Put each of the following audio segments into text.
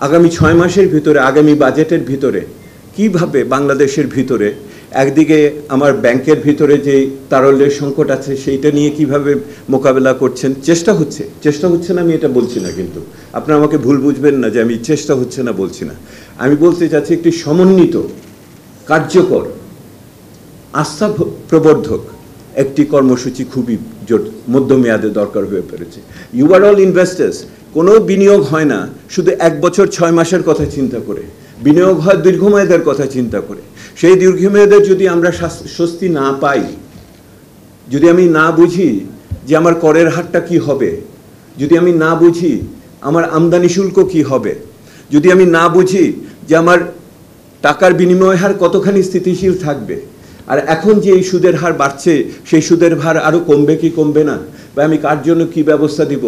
আগামী 6 মাসের ভিতরে, আগামী বাজেটের ভিতরে কিভাবে বাংলাদেশের ভিতরে একদিকে আমার ব্যাংকের ভিতরে যে তারল্যের সংকট আছে সেইটা নিয়ে কিভাবে মোকাবেলা করছেন। চেষ্টা হচ্ছে না আমি এটা বলছি না, কিন্তু আপনারা আমাকে ভুল বুঝবেন না যে আমি চেষ্টা হচ্ছে না বলছি না। আমি বলতে চাচ্ছি একটি সমন্বিত, কার্যকর, আস্থা প্রবর্ধক একটি কর্মসূচি খুবই মধ্যমেয়াদে দরকার হয়ে পড়েছে। You are all investors. কোনো বিনিয়োগ হয় না শুধু 1 বছর 6 মাসের কথা চিন্তা করে, বিনিয়োগ হয় দীর্ঘমেয়াদের কথা চিন্তা করে। সেই দীর্ঘমেয়াদে যদি আমরা স্বস্তি না পাই, যদি আমি না বুঝি যে আমার করের হারটা কি হবে, যদি আমি না বুঝি আমার আমদানি শুল্ক কি হবে, যদি আমি না বুঝি যে আমার টাকার বিনিময় হার কতখানি স্থিতিশীল থাকবে, আর এখন যে এই সুদের হার বাড়ছে সেই সুদের হার আরও কমবে কি কমবে না, বা আমি কার জন্য কী ব্যবস্থা দিব,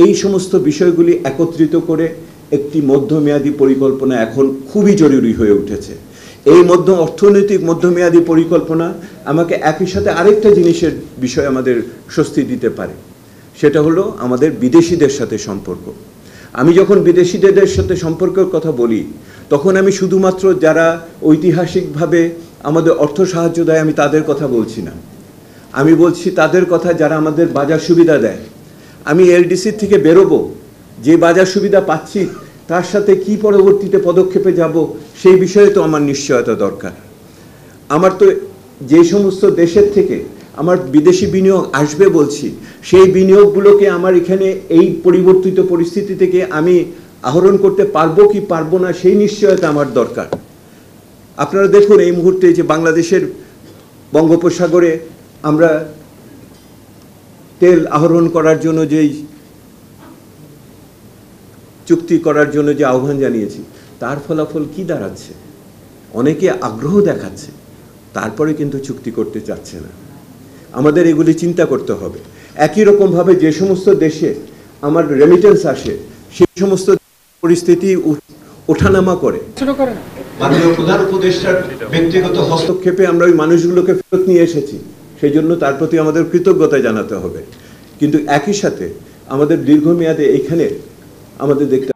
এই সমস্ত বিষয়গুলি একত্রিত করে একটি মধ্যমেয়াদী পরিকল্পনা এখন খুবই জরুরি হয়ে উঠেছে। এই অর্থনৈতিক মধ্যমেয়াদী পরিকল্পনা আমাকে একই সাথে আরেকটা জিনিসের বিষয় আমাদের স্বস্তি দিতে পারে, সেটা হলো আমাদের বিদেশিদের সাথে সম্পর্ক। আমি যখন বিদেশিদের সাথে সম্পর্কের কথা বলি তখন আমি শুধুমাত্র যারা ঐতিহাসিকভাবে আমাদের অর্থ সাহায্য দেয় আমি তাদের কথা বলছি না, আমি বলছি তাদের কথা যারা আমাদের বাজার সুবিধা দেয়। আমি এলডিসির থেকে বেরোবো, যে বাজার সুবিধা পাচ্ছি তার সাথে কি পরবর্তীতে পদক্ষেপে যাব সেই বিষয়ে তো আমার নিশ্চয়তা দরকার। আমার তো যে সমস্ত দেশের থেকে আমার বিদেশি বিনিয়োগ আসবে বলছি, সেই বিনিয়োগগুলোকে আমার এখানে এই পরিবর্তিত পরিস্থিতি থেকে আমি আহরণ করতে পারবো কি পারবো না সেই নিশ্চয়তা আমার দরকার। আপনারা দেখুন এই মুহূর্তে যে বাংলাদেশের বঙ্গোপসাগরে আমরা তেল আহরণ করার জন্য যেই চুক্তি করার জন্য যে আহ্বান জানিয়েছি তার ফলাফল কি দাঁড়াচ্ছে? অনেকে আগ্রহ দেখাচ্ছে, তারপরে কিন্তু চুক্তি করতে চাচ্ছে না। আমাদের এগুলি চিন্তা করতে হবে। একই রকমভাবে যে সমস্ত দেশে আমার রেমিটেন্স আসে সেই সমস্ত পরিস্থিতি ওঠানামা করে মাননীয় প্রধান উপদেষ্টার ব্যক্তিগত হস্তক্ষেপে আমরা ওই মানুষগুলোকে ফেরত নিয়ে এসেছি, সেই জন্য তার প্রতি আমাদের কৃতজ্ঞতা জানাতে হবে। কিন্তু একই সাথে আমাদের দীর্ঘমেয়াদে এখানে আমাদের দেখতে